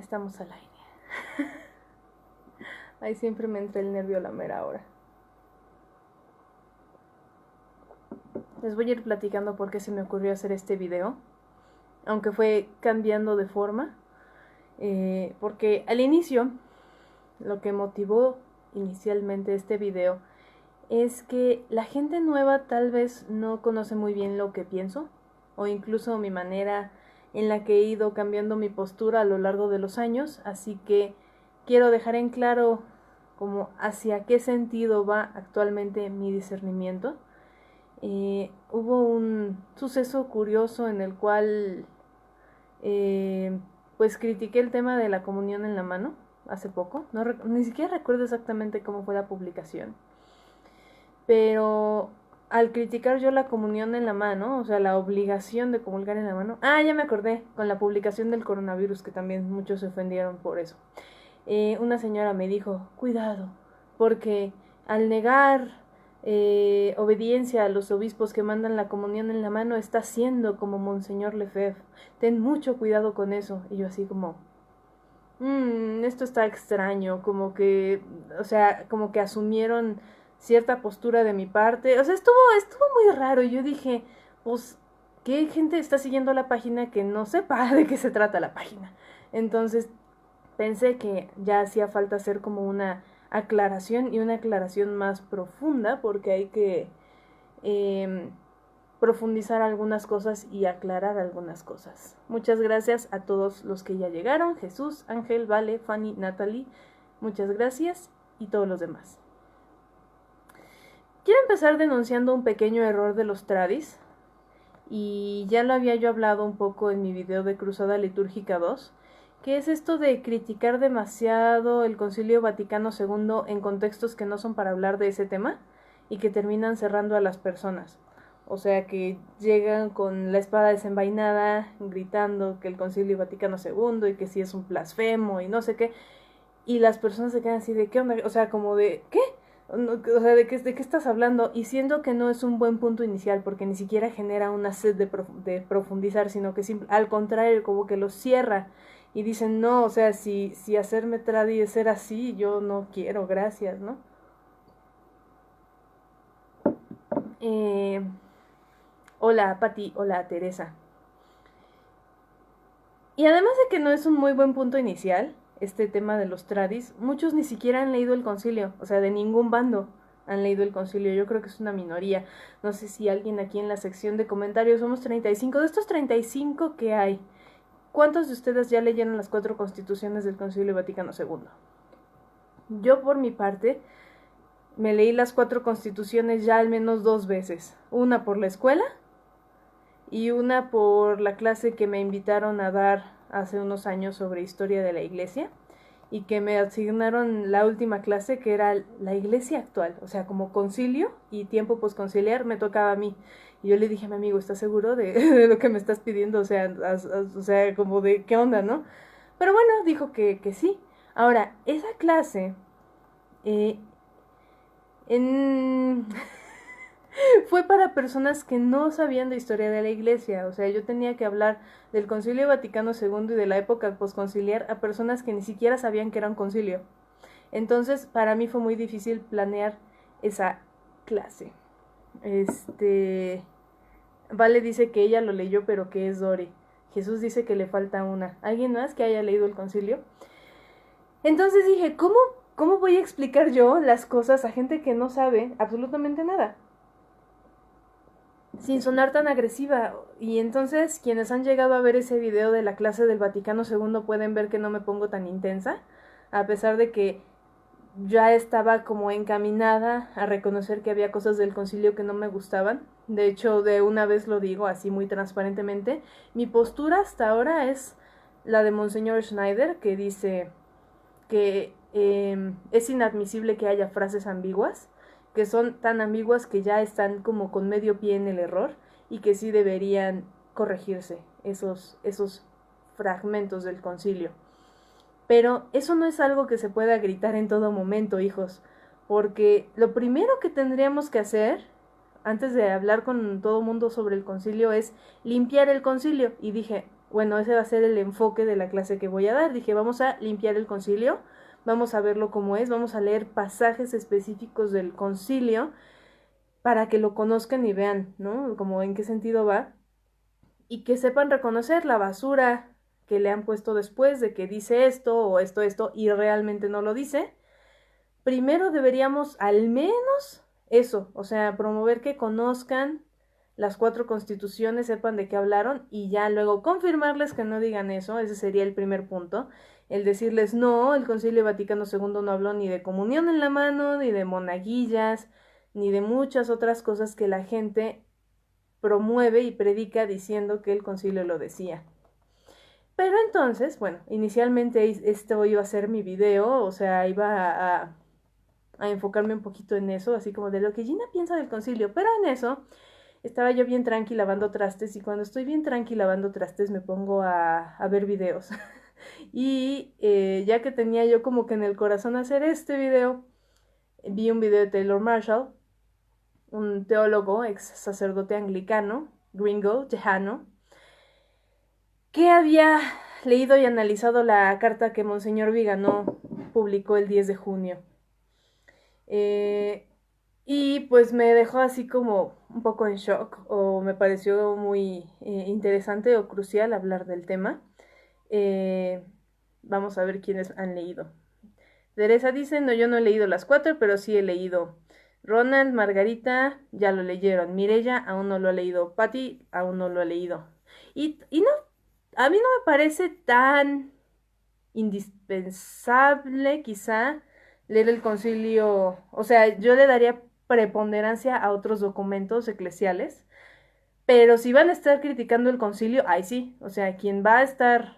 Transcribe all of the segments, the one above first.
Estamos al aire. Ahí siempre me entra el nervio a la mera hora. Les voy a ir platicando por qué se me ocurrió hacer este video, aunque fue cambiando de forma, porque al inicio, lo que motivó inicialmente este video es que la gente nueva tal vez no conoce muy bien lo que pienso, o incluso mi manera en la que he ido cambiando mi postura a lo largo de los años, así que quiero dejar en claro como hacia qué sentido va actualmente mi discernimiento. Hubo un suceso curioso en el cual pues critiqué el tema de la comunión en la mano hace poco, ni siquiera recuerdo exactamente cómo fue la publicación, pero al criticar yo la comunión en la mano, o sea, la obligación de comulgar en la mano, ya me acordé, con la publicación del coronavirus, que también muchos se ofendieron por eso. Una señora me dijo, cuidado, porque al negar obediencia a los obispos que mandan la comunión en la mano, está siendo como Monseñor Lefebvre, ten mucho cuidado con eso. Y yo así como, esto está extraño, como que, o sea, como que asumieron cierta postura de mi parte, o sea, estuvo muy raro. Yo dije, pues, ¿qué gente está siguiendo la página que no sepa de qué se trata la página? Entonces pensé que ya hacía falta hacer como una aclaración, y una aclaración más profunda, porque hay que profundizar algunas cosas y aclarar algunas cosas. Muchas gracias a todos los que ya llegaron: Jesús, Ángel, Vale, Fanny, Natalie, muchas gracias, y todos los demás. Quiero empezar denunciando un pequeño error de los tradis, y ya lo había yo hablado un poco en mi video de Cruzada Litúrgica 2, que es esto de criticar demasiado el Concilio Vaticano II en contextos que no son para hablar de ese tema, y que terminan cerrando a las personas. O sea, que llegan con la espada desenvainada gritando que el Concilio Vaticano II y que sí es un blasfemo y no sé qué, y las personas se quedan así de ¿qué onda? O sea, como de ¿qué? O sea, ¿de qué estás hablando? Y siento que no es un buen punto inicial, porque ni siquiera genera una sed de profundizar, sino que al contrario, como que lo cierra y dicen, no, o sea, si hacerme tradi es ser así, yo no quiero, gracias, ¿no? Hola, Pati, hola, Teresa. Y además de que no es un muy buen punto inicial, este tema de los tradis, muchos ni siquiera han leído el concilio, o sea, de ningún bando han leído el concilio. Yo creo que es una minoría. No sé si alguien aquí en la sección de comentarios, somos 35, de estos 35 que hay, ¿cuántos de ustedes ya leyeron las 4 constituciones del Concilio Vaticano II? Yo, por mi parte, me leí las 4 constituciones ya al menos 2 veces. Una por la escuela y una por la clase que me invitaron a dar hace unos años sobre historia de la iglesia, y que me asignaron la última clase, que era la iglesia actual, o sea, como concilio y tiempo posconciliar me tocaba a mí. Y yo le dije a mi amigo, ¿estás seguro de lo que me estás pidiendo? O sea, como de ¿qué onda, no? Pero bueno, dijo que sí. Ahora, esa clase en fue para personas que no sabían de historia de la iglesia. O sea, yo tenía que hablar del Concilio Vaticano II y de la época posconciliar a personas que ni siquiera sabían que era un concilio. Entonces, para mí fue muy difícil planear esa clase. Vale dice que ella lo leyó, pero que es Dori. Jesús dice que le falta una. ¿Alguien más que haya leído el concilio? Entonces dije, ¿cómo voy a explicar yo las cosas a gente que no sabe absolutamente nada? Sin sonar tan agresiva. Y entonces quienes han llegado a ver ese video de la clase del Vaticano II pueden ver que no me pongo tan intensa, a pesar de que ya estaba como encaminada a reconocer que había cosas del concilio que no me gustaban. De hecho, de una vez lo digo así muy transparentemente, mi postura hasta ahora es la de Monseñor Schneider, que dice que es inadmisible que haya frases ambiguas, que son tan ambiguas que ya están como con medio pie en el error, y que sí deberían corregirse esos fragmentos del concilio. Pero eso no es algo que se pueda gritar en todo momento, hijos, porque lo primero que tendríamos que hacer antes de hablar con todo mundo sobre el concilio es limpiar el concilio. Y dije, bueno, ese va a ser el enfoque de la clase que voy a dar. Dije, vamos a limpiar el concilio, vamos a verlo como es, vamos a leer pasajes específicos del concilio para que lo conozcan y vean, ¿no? Como en qué sentido va, y que sepan reconocer la basura que le han puesto después de que dice esto o esto, y realmente no lo dice. Primero deberíamos al menos eso, o sea, promover que conozcan las 4 constituciones, sepan de qué hablaron, y ya luego confirmarles que no digan eso. Ese sería el primer punto. El decirles, no, el Concilio Vaticano II no habló ni de comunión en la mano, ni de monaguillas, ni de muchas otras cosas que la gente promueve y predica diciendo que el concilio lo decía. Pero entonces, bueno, inicialmente esto iba a ser mi video, o sea, iba a enfocarme un poquito en eso, así como de lo que Gina piensa del concilio, pero en eso estaba yo bien tranqui lavando trastes, y cuando estoy bien tranqui lavando trastes me pongo a ver videos. Y ya que tenía yo como que en el corazón hacer este video, vi un video de Taylor Marshall, un teólogo, ex sacerdote anglicano, gringo, tejano, que había leído y analizado la carta que Monseñor Viganó publicó el 10 de junio. Y pues me dejó así como un poco en shock, o me pareció muy interesante o crucial hablar del tema. Vamos a ver quiénes han leído. Teresa dice, no, yo no he leído las 4, pero sí he leído. Ronald, Margarita, ya lo leyeron. Mireya, aún no lo ha leído. Patty, aún no lo ha leído. Y no, a mí no me parece tan indispensable, quizá, leer el concilio. O sea, yo le daría preponderancia a otros documentos eclesiales. Pero si van a estar criticando el concilio, ahí sí. O sea, quien va a estar,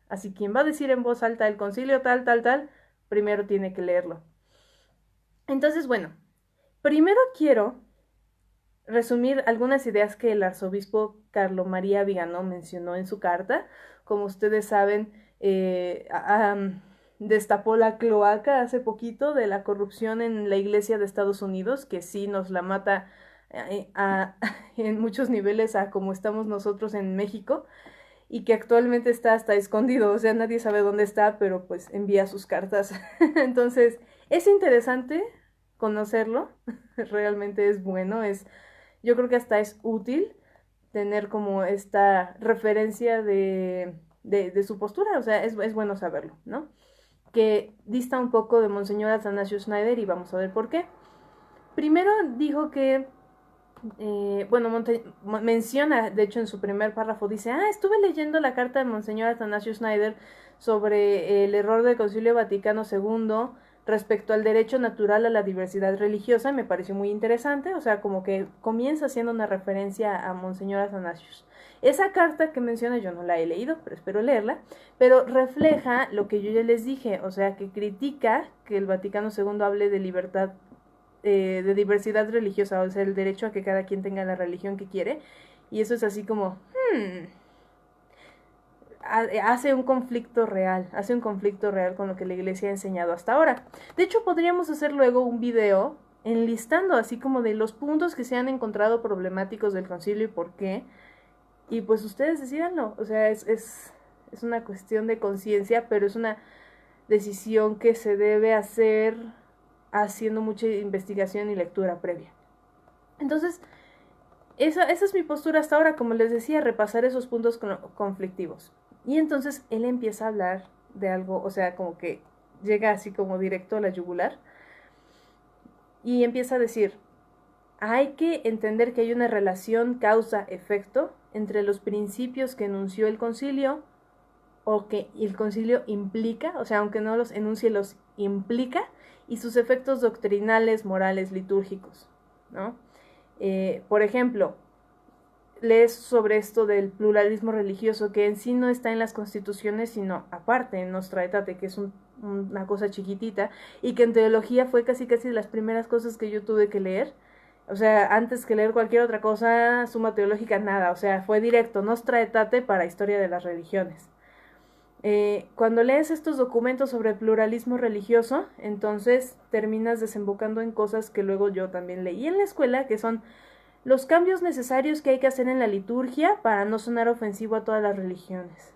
así quien va a decir en voz alta el concilio tal, primero tiene que leerlo. Entonces, bueno, primero quiero resumir algunas ideas que el arzobispo Carlo María Viganó mencionó en su carta. Como ustedes saben, destapó la cloaca hace poquito de la corrupción en la Iglesia de Estados Unidos, que sí nos la mata en muchos niveles a como estamos nosotros en México, y que actualmente está hasta escondido, o sea, nadie sabe dónde está, pero pues envía sus cartas. Entonces, es interesante conocerlo, realmente es bueno, yo creo que hasta es útil tener como esta referencia de su postura, o sea, es bueno saberlo, ¿no? Que dista un poco de Monseñor Athanasius Schneider, y vamos a ver por qué. Primero dijo que menciona, de hecho en su primer párrafo dice, estuve leyendo la carta de Monseñor Athanasius Schneider sobre el error del Concilio Vaticano II respecto al derecho natural a la diversidad religiosa, me pareció muy interesante, o sea, como que comienza haciendo una referencia a Monseñor Athanasius. Esa carta que menciona yo no la he leído, pero espero leerla, pero refleja lo que yo ya les dije, o sea, que critica que el Vaticano II hable de libertad, de diversidad religiosa, o sea, el derecho a que cada quien tenga la religión que quiere, y eso es así como, hace un conflicto real con lo que la Iglesia ha enseñado hasta ahora. De hecho, podríamos hacer luego un video enlistando así como de los puntos que se han encontrado problemáticos del concilio y por qué, y pues ustedes decídanlo, o sea, es una cuestión de conciencia, pero es una decisión que se debe hacer haciendo mucha investigación y lectura previa. Entonces, esa es mi postura hasta ahora, como les decía, repasar esos puntos conflictivos. Y entonces él empieza a hablar de algo, o sea, como que llega así como directo a la yugular, y empieza a decir, hay que entender que hay una relación causa-efecto entre los principios que enunció el concilio, o que el concilio implica, o sea, aunque no los enuncie, los implica, y sus efectos doctrinales, morales, litúrgicos, ¿no? Por ejemplo, lees sobre esto del pluralismo religioso, que en sí no está en las constituciones, sino aparte en Nostra Aetate, que es una cosa chiquitita, y que en teología fue casi de las primeras cosas que yo tuve que leer. O sea, antes que leer cualquier otra cosa, Suma Teológica, nada, o sea, fue directo, Nostra Aetate para historia de las religiones. Cuando lees estos documentos sobre el pluralismo religioso, entonces terminas desembocando en cosas que luego yo también leí en la escuela, que son Los cambios necesarios que hay que hacer en la liturgia para no sonar ofensivo a todas las religiones.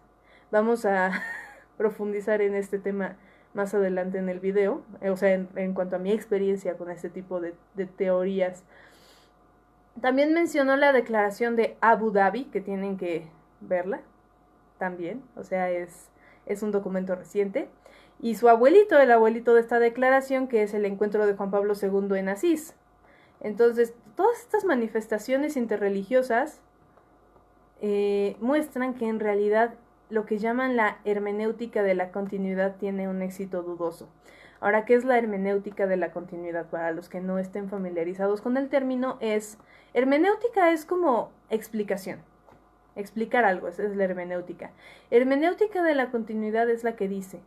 Vamos a profundizar en este tema más adelante en el video, o sea, en cuanto a mi experiencia con este tipo de teorías. También mencionó la declaración de Abu Dhabi, que tienen que verla también, o sea, es un documento reciente. Y su abuelito, el abuelito de esta declaración, que es el encuentro de Juan Pablo II en Asís. Entonces, todas estas manifestaciones interreligiosas muestran que en realidad lo que llaman la hermenéutica de la continuidad tiene un éxito dudoso. Ahora, ¿qué es la hermenéutica de la continuidad? Para los que no estén familiarizados con el término, hermenéutica es como explicación. Explicar algo, esa es la hermenéutica. Hermenéutica de la continuidad es la que dice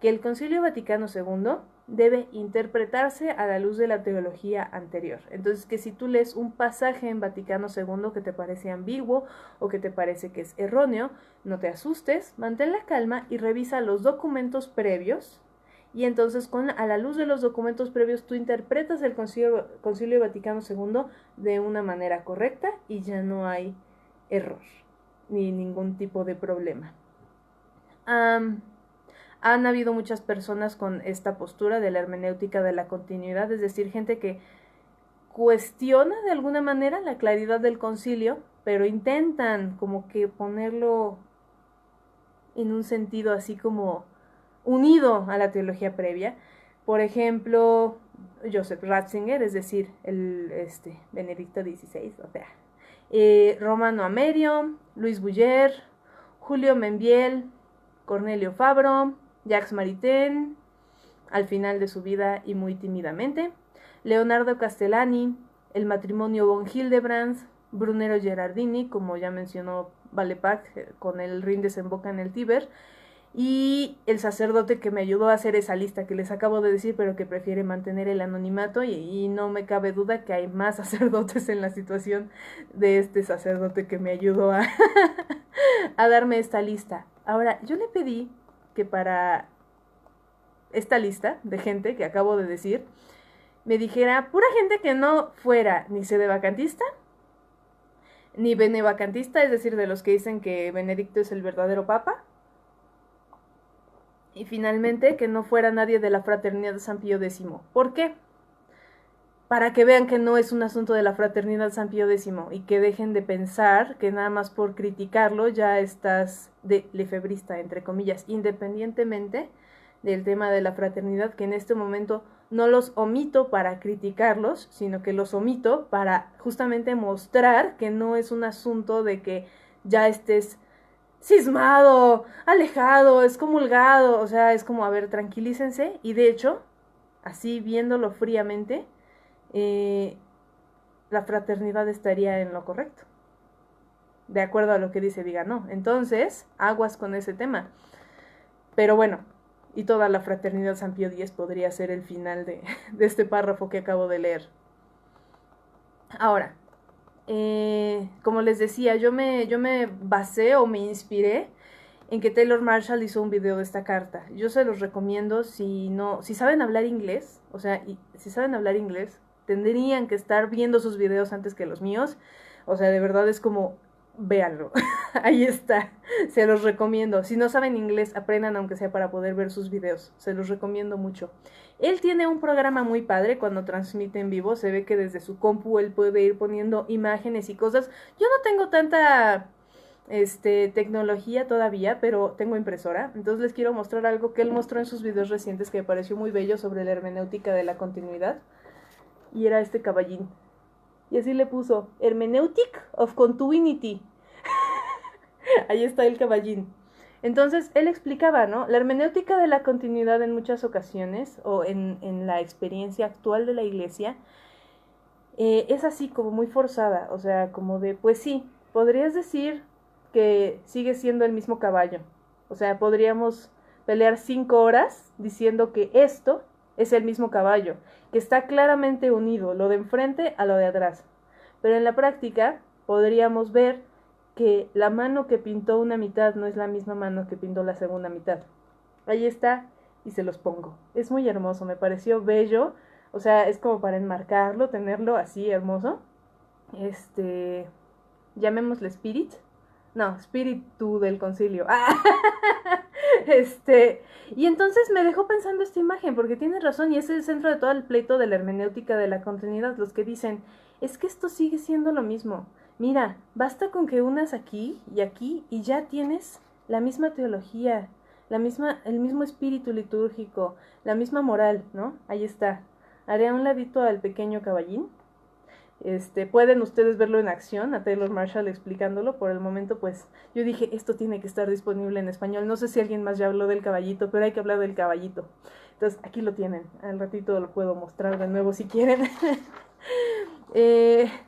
que el Concilio Vaticano II debe interpretarse a la luz de la teología anterior. Entonces, que si tú lees un pasaje en Vaticano II que te parece ambiguo o que te parece que es erróneo, no te asustes, mantén la calma y revisa los documentos previos. Y entonces, a la luz de los documentos previos, tú interpretas el Concilio Vaticano II de una manera correcta y ya no hay error ni ningún tipo de problema. Han habido muchas personas con esta postura de la hermenéutica de la continuidad, es decir, gente que cuestiona de alguna manera la claridad del concilio, pero intentan como que ponerlo en un sentido así como unido a la teología previa. Por ejemplo, Joseph Ratzinger, es decir, el Benedicto XVI, o sea, Romano Amerio, Luis Buller, Julio Membiel, Cornelio Fabro, Jacques Maritain, al final de su vida y muy tímidamente, Leonardo Castellani, el matrimonio von Hildebrandt, Brunero Gerardini, como ya mencionó Valepac, con el Rin desemboca en el Tíber, y el sacerdote que me ayudó a hacer esa lista que les acabo de decir, pero que prefiere mantener el anonimato, y no me cabe duda que hay más sacerdotes en la situación de este sacerdote que me ayudó a darme esta lista. Ahora, yo le pedí que para esta lista de gente que acabo de decir, me dijera pura gente que no fuera ni sedevacantista, ni benevacantista, es decir, de los que dicen que Benedicto es el verdadero papa, y finalmente que no fuera nadie de la fraternidad de San Pío X. ¿Por qué? Para que vean que no es un asunto de la fraternidad San Pío X y que dejen de pensar que nada más por criticarlo ya estás de lefebrista, entre comillas, independientemente del tema de la fraternidad, que en este momento no los omito para criticarlos, sino que los omito para justamente mostrar que no es un asunto de que ya estés cismado, alejado, excomulgado, o sea, es como, a ver, tranquilícense, y de hecho, así viéndolo fríamente, la fraternidad estaría en lo correcto, de acuerdo a lo que dice Viganó. Entonces, aguas con ese tema. Pero bueno, y toda la fraternidad San Pío X podría ser el final de este párrafo que acabo de leer. Ahora, como les decía, yo me basé o me inspiré en que Taylor Marshall hizo un video de esta carta. Yo se los recomiendo si saben hablar inglés, o sea, si saben hablar inglés, tendrían que estar viendo sus videos antes que los míos. O sea, de verdad es como, véanlo. Ahí está, se los recomiendo. Si no saben inglés, aprendan aunque sea para poder ver sus videos, se los recomiendo mucho. Él tiene un programa muy padre cuando transmite en vivo, se ve que desde su compu él puede ir poniendo imágenes y cosas. Yo no tengo tanta tecnología todavía, pero tengo impresora, entonces les quiero mostrar algo que él mostró en sus videos recientes que me pareció muy bello sobre la hermenéutica de la continuidad, y era este caballín, y así le puso Hermeneutic of Continuity. Ahí está el caballín. Entonces él explicaba, ¿no? La hermenéutica de la continuidad en muchas ocasiones, o en la experiencia actual de la iglesia, es así como muy forzada, o sea, como de, pues sí, podrías decir que sigue siendo el mismo caballo, o sea, podríamos pelear 5 horas diciendo que esto es el mismo caballo, que está claramente unido, lo de enfrente a lo de atrás, pero en la práctica podríamos ver que la mano que pintó una mitad no es la misma mano que pintó la segunda mitad. Ahí está, y se los pongo. Es muy hermoso, me pareció bello, o sea, es como para enmarcarlo, tenerlo así hermoso. llamémosle Spirit, no, Espíritu del Concilio. Y entonces me dejó pensando esta imagen, porque tiene razón, y es el centro de todo el pleito de la hermenéutica de la continuidad, los que dicen, es que esto sigue siendo lo mismo. Mira, basta con que unas aquí, y ya tienes la misma teología, el mismo espíritu litúrgico, la misma moral, ¿no? Ahí está. Haré a un ladito al pequeño caballín. Pueden ustedes verlo en acción, a Taylor Marshall explicándolo. Por el momento, pues, yo dije, esto tiene que estar disponible en español. No sé si alguien más ya habló del caballito, pero hay que hablar del caballito. Entonces, aquí lo tienen. Al ratito lo puedo mostrar de nuevo si quieren.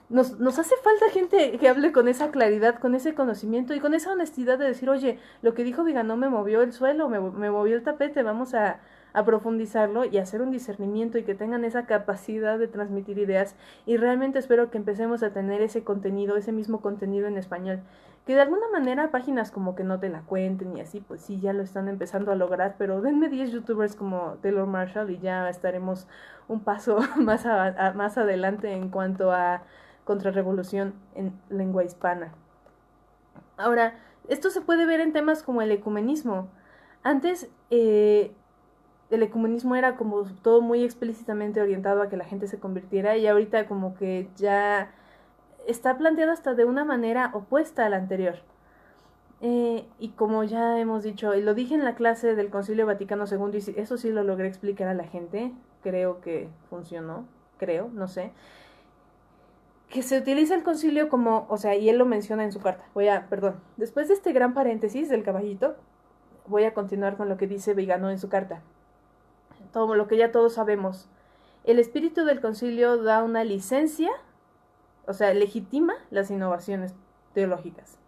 Nos hace falta gente que hable con esa claridad, con ese conocimiento y con esa honestidad de decir, oye, lo que dijo Viganó me movió el suelo, me movió el tapete, vamos a profundizarlo y hacer un discernimiento y que tengan esa capacidad de transmitir ideas. Y realmente espero que empecemos a tener ese contenido, ese mismo contenido en español. Que de alguna manera páginas como que no te la cuenten y así, pues sí, ya lo están empezando a lograr, pero denme 10 youtubers como Taylor Marshall y ya estaremos un paso más adelante en cuanto a contrarrevolución en lengua hispana. Ahora, esto se puede ver en temas como el ecumenismo. Antes, el ecumenismo era como todo muy explícitamente orientado a que la gente se convirtiera y ahorita como que ya está planteado hasta de una manera opuesta a la anterior. Y como ya hemos dicho, y lo dije en la clase del Concilio Vaticano II, y eso sí lo logré explicar a la gente, creo que funcionó, no sé, que se utiliza el concilio como, o sea, y él lo menciona en su carta. Después de este gran paréntesis del caballito, voy a continuar con lo que dice Vigano en su carta. Todo lo que ya todos sabemos. El espíritu del concilio da una licencia, o sea, legitima las innovaciones teológicas.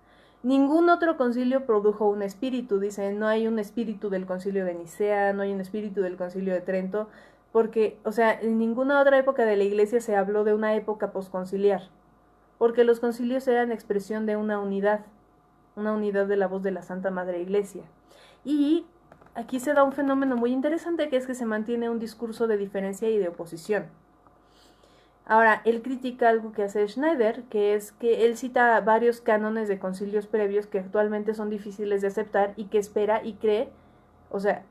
Ningún otro concilio produjo un espíritu, dice, no hay un espíritu del concilio de Nicea, no hay un espíritu del concilio de Trento, porque, o sea, en ninguna otra época de la iglesia se habló de una época posconciliar, porque los concilios eran expresión de una unidad de la voz de la Santa Madre Iglesia. Y aquí se da un fenómeno muy interesante, que es que se mantiene un discurso de diferencia y de oposición. Ahora, él critica algo que hace Schneider, que es que él cita varios cánones de concilios previos que actualmente son difíciles de aceptar y que espera y cree, o sea,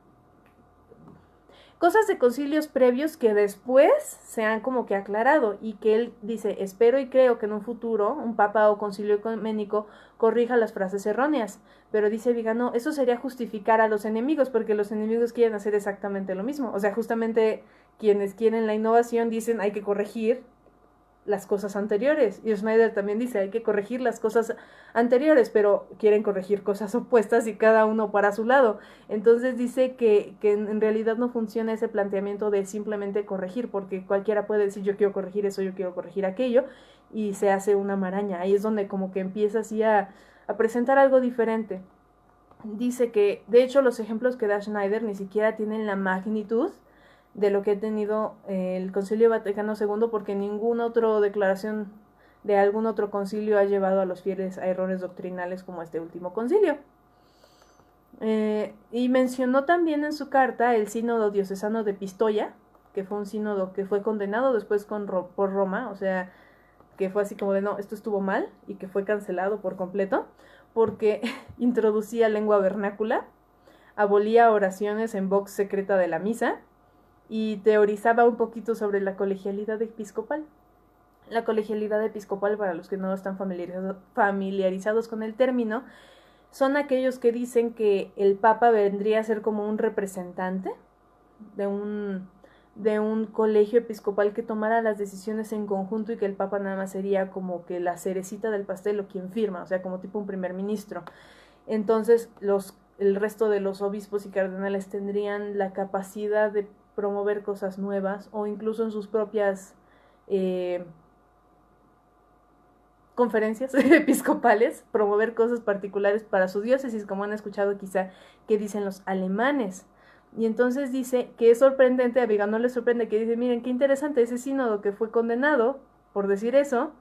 cosas de concilios previos que después se han como que aclarado y que él dice, espero y creo que en un futuro un papa o concilio ecuménico corrija las frases erróneas, pero dice Vigano, eso sería justificar a los enemigos, porque los enemigos quieren hacer exactamente lo mismo, o sea, justamente quienes quieren la innovación dicen hay que corregir las cosas anteriores. Y Schneider también dice, hay que corregir las cosas anteriores, pero quieren corregir cosas opuestas y cada uno para su lado. Entonces dice que en realidad no funciona ese planteamiento de simplemente corregir, porque cualquiera puede decir yo quiero corregir eso, yo quiero corregir aquello, y se hace una maraña. Ahí es donde como que empieza así a presentar algo diferente. Dice que, de hecho, los ejemplos que da Schneider ni siquiera tienen la magnitud de lo que ha tenido el Concilio Vaticano II, porque ninguna otra declaración de algún otro concilio ha llevado a los fieles a errores doctrinales como este último concilio. Y mencionó también en su carta el sínodo diocesano de Pistoia, que fue un sínodo que fue condenado después por Roma, o sea, que fue así como de no, esto estuvo mal, y que fue cancelado por completo, porque introducía lengua vernácula, abolía oraciones en vox secreta de la misa, y teorizaba un poquito sobre la colegialidad episcopal. La colegialidad episcopal, para los que no están familiarizados con el término, son aquellos que dicen que el Papa vendría a ser como un representante de un colegio episcopal que tomara las decisiones en conjunto y que el Papa nada más sería como que la cerecita del pastel o quien firma, o sea, como tipo un primer ministro. Entonces, el resto de los obispos y cardenales tendrían la capacidad de promover cosas nuevas o incluso en sus propias conferencias episcopales, promover cosas particulares para su diócesis, como han escuchado quizá que dicen los alemanes. Y entonces dice que es sorprendente, a Vigano le sorprende que dice, miren, qué interesante, ese sínodo que fue condenado por decir eso,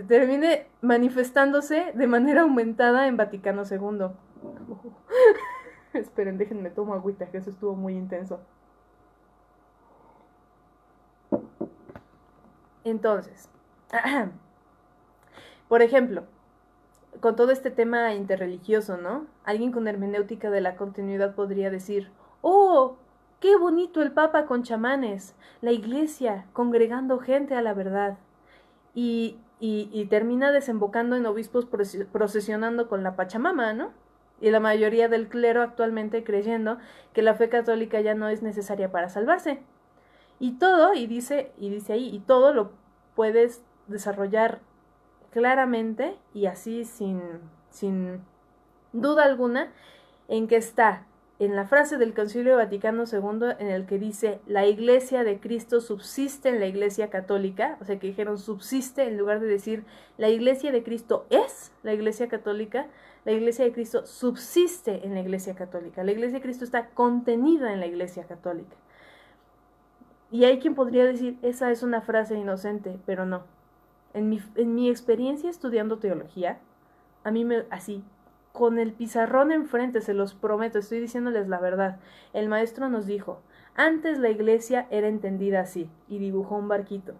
termine manifestándose de manera aumentada en Vaticano II. Esperen, déjenme tomo agüita, que eso estuvo muy intenso. Entonces, Por ejemplo, con todo este tema interreligioso, ¿no? Alguien con hermenéutica de la continuidad podría decir, ¡oh! ¡Qué bonito el Papa con chamanes! La iglesia congregando gente a la verdad. Y termina desembocando en obispos procesionando con la Pachamama, ¿no? Y la mayoría del clero actualmente creyendo que la fe católica ya no es necesaria para salvarse. Y todo, y dice ahí, y todo lo puedes desarrollar claramente y así sin duda alguna en que está en la frase del Concilio Vaticano II en el que dice la Iglesia de Cristo subsiste en la Iglesia Católica, o sea que dijeron subsiste en lugar de decir la Iglesia de Cristo es la Iglesia Católica, la Iglesia de Cristo subsiste en la Iglesia Católica, la Iglesia de Cristo está contenida en la Iglesia Católica. Y hay quien podría decir, esa es una frase inocente, pero no. En mi experiencia estudiando teología, a mí así, con el pizarrón enfrente, se los prometo, estoy diciéndoles la verdad. El maestro nos dijo, antes la iglesia era entendida así, y dibujó un barquito.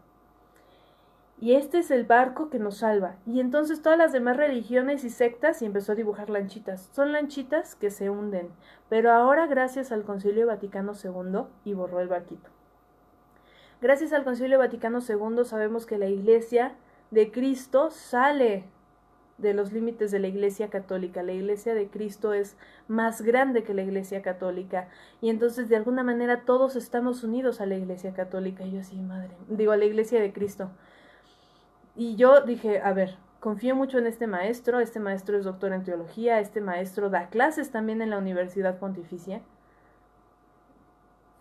Y este es el barco que nos salva. Y entonces todas las demás religiones y sectas, y empezó a dibujar lanchitas. Son lanchitas que se hunden, pero ahora gracias al Concilio Vaticano II, y borró el barquito. Gracias al Concilio Vaticano II sabemos que la Iglesia de Cristo sale de los límites de la Iglesia Católica. La Iglesia de Cristo es más grande que la Iglesia Católica. Y entonces de alguna manera todos estamos unidos a la Iglesia Católica. Y yo así, madre, digo, a la Iglesia de Cristo. Y yo dije, a ver, confío mucho en este maestro es doctor en teología, este maestro da clases también en la Universidad Pontificia.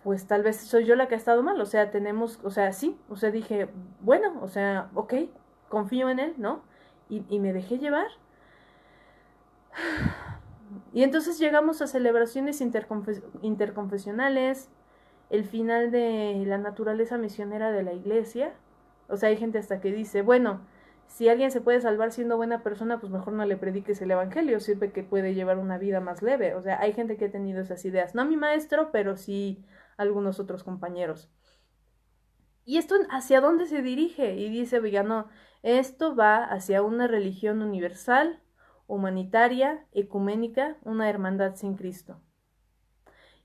Pues tal vez soy yo la que ha estado mal, o sea, sí, o sea, dije, bueno, o sea, ok, confío en él, ¿no? Y me dejé llevar. Y entonces llegamos a celebraciones interconfesionales, el final de la naturaleza misionera de la iglesia, o sea, hay gente hasta que dice, bueno, si alguien se puede salvar siendo buena persona, pues mejor no le prediques el evangelio, sirve que puede llevar una vida más leve, o sea, hay gente que ha tenido esas ideas, no mi maestro, pero sí algunos otros compañeros. ¿Y esto hacia dónde se dirige? Y dice Vigano, esto va hacia una religión universal, humanitaria, ecuménica, una hermandad sin Cristo.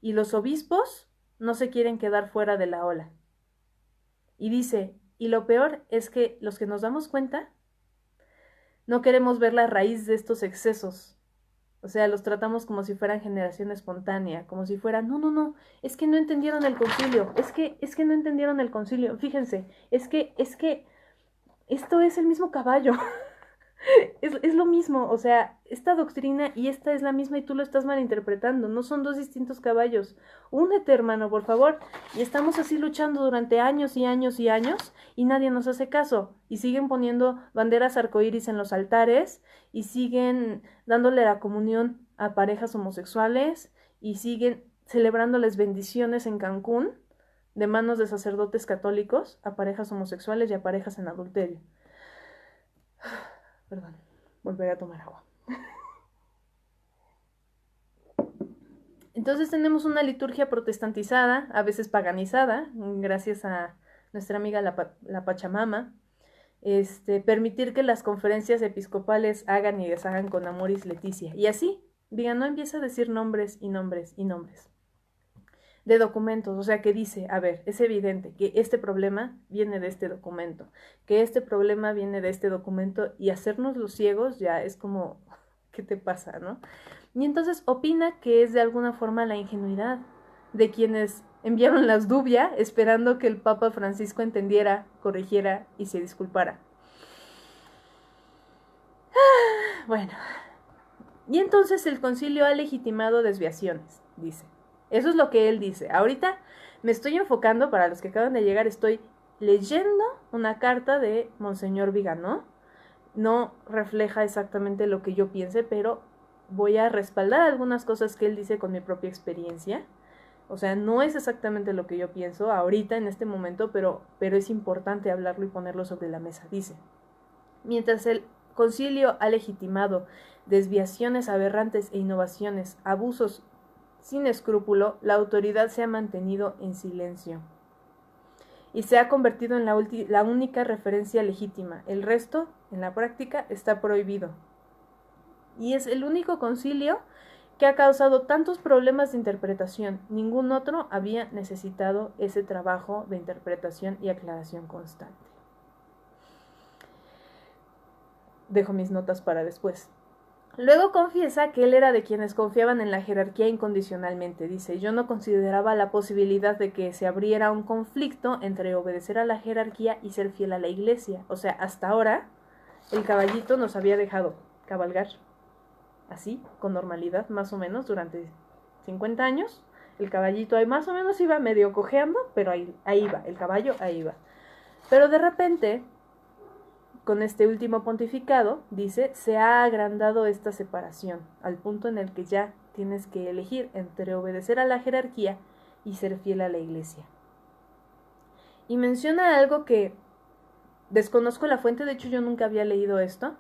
Y los obispos no se quieren quedar fuera de la ola. Y dice, y lo peor es que los que nos damos cuenta, no queremos ver la raíz de estos excesos. O sea, los tratamos como si fueran generación espontánea, como si fueran, no, es que no entendieron el concilio, es que no entendieron el concilio, fíjense, es que esto es el mismo caballo, es lo mismo, o sea, esta doctrina y esta es la misma y tú lo estás malinterpretando, no son dos distintos caballos, únete hermano, por favor, y estamos así luchando durante años y años y años y nadie nos hace caso, y siguen poniendo banderas arcoíris en los altares, y siguen dándole la comunión a parejas homosexuales, y siguen celebrándoles bendiciones en Cancún, de manos de sacerdotes católicos, a parejas homosexuales y a parejas en adulterio. Perdón, volveré a tomar agua. Entonces tenemos una liturgia protestantizada, a veces paganizada, gracias a nuestra amiga la Pachamama. Permitir que las conferencias episcopales hagan y deshagan con Amoris Leticia. Y así, no empieza a decir nombres y nombres y nombres de documentos, o sea, que dice, a ver, es evidente que este problema viene de este documento, que este problema viene de este documento, y hacernos los ciegos ya es como, ¿qué te pasa, no? Y entonces opina que es de alguna forma la ingenuidad de quienes enviaron las dubia esperando que el Papa Francisco entendiera, corrigiera y se disculpara. Bueno, y entonces el concilio ha legitimado desviaciones, dice. Eso es lo que él dice. Ahorita me estoy enfocando, para los que acaban de llegar, estoy leyendo una carta de Monseñor Vigano. No refleja exactamente lo que yo piense, pero voy a respaldar algunas cosas que él dice con mi propia experiencia. O sea, no es exactamente lo que yo pienso ahorita, en este momento, pero es importante hablarlo y ponerlo sobre la mesa. Dice, mientras el concilio ha legitimado desviaciones aberrantes e innovaciones, abusos sin escrúpulo, la autoridad se ha mantenido en silencio y se ha convertido en la única referencia legítima. El resto en la práctica está prohibido. Y es el único concilio que ha causado tantos problemas de interpretación. Ningún otro había necesitado ese trabajo de interpretación y aclaración constante. Dejo mis notas para después. Luego confiesa que él era de quienes confiaban en la jerarquía incondicionalmente. Dice, yo no consideraba la posibilidad de que se abriera un conflicto entre obedecer a la jerarquía y ser fiel a la iglesia. O sea, hasta ahora el caballito nos había dejado cabalgar así, con normalidad, más o menos, durante 50 años. El caballito ahí más o menos iba medio cojeando, pero ahí va, el caballo ahí va. Pero de repente, con este último pontificado, dice, se ha agrandado esta separación, al punto en el que ya tienes que elegir entre obedecer a la jerarquía y ser fiel a la iglesia. Y menciona algo que desconozco la fuente, de hecho yo nunca había leído esto,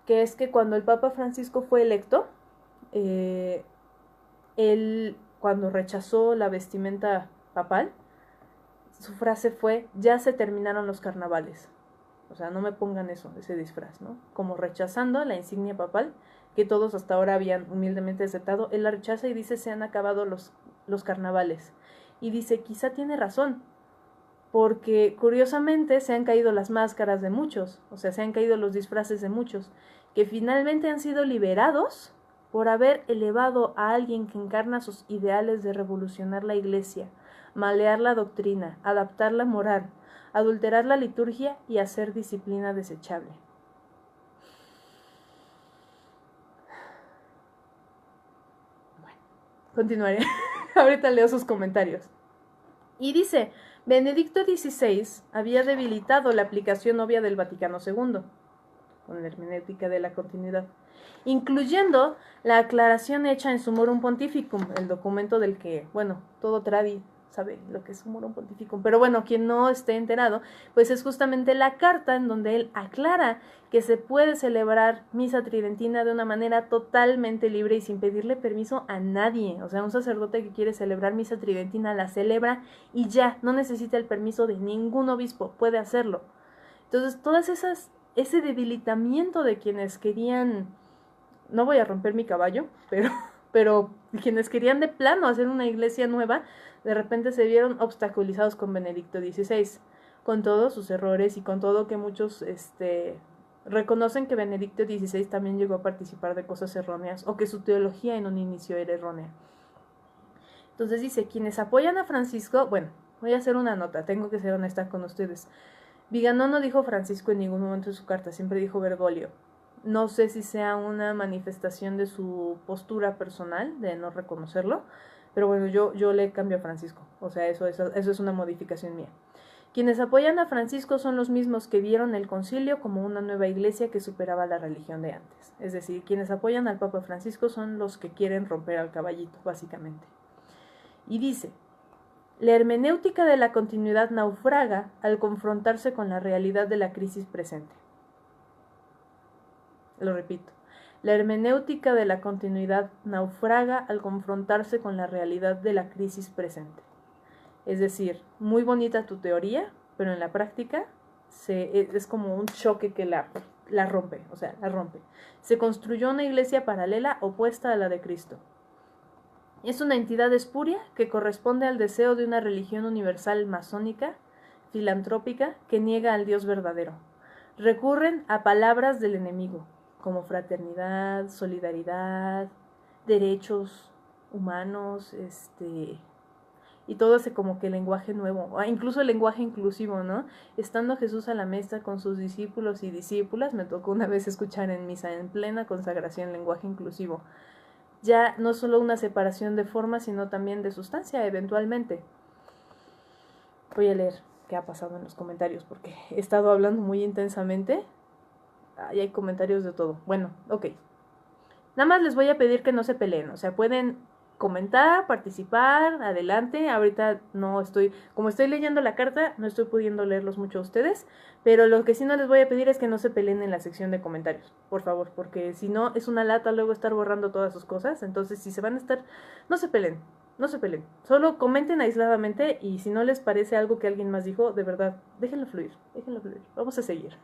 que es que cuando el Papa Francisco fue electo, él, cuando rechazó la vestimenta papal, su frase fue, ya se terminaron los carnavales. O sea, no me pongan eso, ese disfraz, ¿no? Como rechazando la insignia papal, que todos hasta ahora habían humildemente aceptado, él la rechaza y dice, se han acabado los carnavales. Y dice, quizá tiene razón, porque curiosamente se han caído las máscaras de muchos, o sea, se han caído los disfraces de muchos, que finalmente han sido liberados por haber elevado a alguien que encarna sus ideales de revolucionar la iglesia, malear la doctrina, adaptar la moral, adulterar la liturgia y hacer disciplina desechable. Bueno, continuaré. Ahorita leo sus comentarios. Y dice, Benedicto XVI había debilitado la aplicación obvia del Vaticano II, con la hermenéutica de la continuidad, incluyendo la aclaración hecha en Summorum Pontificum, el documento del que, bueno, todo tradi sabe lo que es Summorum Pontificum, pero bueno, quien no esté enterado, pues es justamente la carta en donde él aclara que se puede celebrar misa tridentina de una manera totalmente libre y sin pedirle permiso a nadie. O sea, un sacerdote que quiere celebrar misa tridentina la celebra y ya, no necesita el permiso de ningún obispo, puede hacerlo. Entonces, ese debilitamiento de quienes querían, no voy a romper mi caballo, pero quienes querían de plano hacer una iglesia nueva, de repente se vieron obstaculizados con Benedicto XVI, con todos sus errores y con todo que muchos reconocen que Benedicto XVI también llegó a participar de cosas erróneas o que su teología en un inicio era errónea. Entonces dice, quienes apoyan a Francisco, bueno, voy a hacer una nota, tengo que ser honesta con ustedes. Viganò no dijo Francisco en ningún momento de su carta, siempre dijo Bergoglio. No sé si sea una manifestación de su postura personal, de no reconocerlo, pero bueno, yo le cambio a Francisco, o sea, eso es una modificación mía. Quienes apoyan a Francisco son los mismos que vieron el concilio como una nueva iglesia que superaba la religión de antes. Es decir, quienes apoyan al Papa Francisco son los que quieren romper al caballito, básicamente. Y dice, la hermenéutica de la continuidad naufraga al confrontarse con la realidad de la crisis presente. Lo repito. La hermenéutica de la continuidad naufraga al confrontarse con la realidad de la crisis presente. Es decir, muy bonita tu teoría, pero en la práctica es como un choque que la rompe, o sea, la rompe. Se construyó una iglesia paralela opuesta a la de Cristo. Es una entidad espuria que corresponde al deseo de una religión universal masónica, filantrópica, que niega al Dios verdadero. Recurren a palabras del enemigo, como fraternidad, solidaridad, derechos humanos, y todo ese como que lenguaje nuevo, incluso el lenguaje inclusivo, ¿no? Estando Jesús a la mesa con sus discípulos y discípulas, me tocó una vez escuchar en misa en plena consagración lenguaje inclusivo. Ya no solo una separación de forma, sino también de sustancia, eventualmente. Voy a leer qué ha pasado en los comentarios, porque he estado hablando muy intensamente. Y hay comentarios de todo. Bueno, ok. Nada más les voy a pedir que no se peleen. O sea, pueden comentar, participar, adelante. Ahorita no estoy, como estoy leyendo la carta, no estoy pudiendo leerlos mucho a ustedes. Pero lo que sí no les voy a pedir es que no se peleen en la sección de comentarios. Por favor, porque si no es una lata luego estar borrando todas sus cosas. Entonces, si se van a estar, no se peleen. no se peleen, solo comenten aisladamente y si no les parece algo que alguien más dijo, de verdad, déjenlo fluir, vamos a seguir.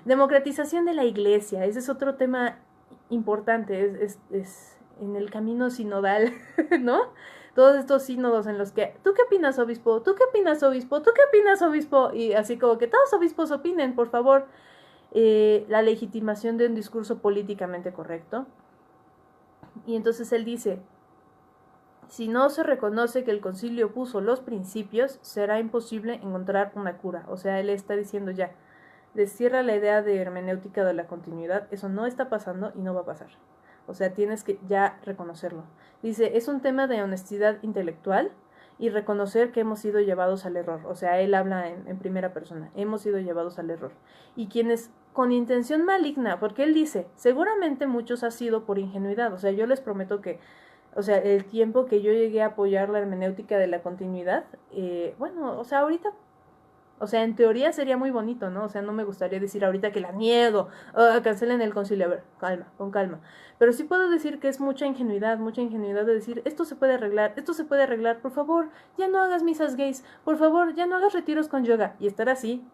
Democratización de la iglesia, ese es otro tema importante, es en el camino sinodal, ¿no? Todos estos sínodos en los que, ¿tú qué opinas, obispo? ¿Tú qué opinas, obispo? ¿Tú qué opinas, obispo? Y así como que todos obispos opinen, por favor. La legitimación de un discurso políticamente correcto. Y entonces él dice, si no se reconoce que el concilio puso los principios, será imposible encontrar una cura. O sea, él está diciendo ya, destierra la idea de hermenéutica de la continuidad, eso no está pasando y no va a pasar. O sea, tienes que ya reconocerlo. Dice, es un tema de honestidad intelectual y reconocer que hemos sido llevados al error. O sea, él habla en primera persona, hemos sido llevados al error. Y quienes con intención maligna, porque él dice, seguramente muchos ha sido por ingenuidad. O sea, yo les prometo que, o sea, el tiempo que yo llegué a apoyar la hermenéutica de la continuidad, bueno, o sea, ahorita, o sea, en teoría sería muy bonito, ¿no? O sea, no me gustaría decir ahorita que la niego, cancelen el concilio, a ver, calma, con calma. Pero sí puedo decir que es mucha ingenuidad de decir, esto se puede arreglar, por favor, ya no hagas misas gays, por favor, ya no hagas retiros con yoga, y estar así,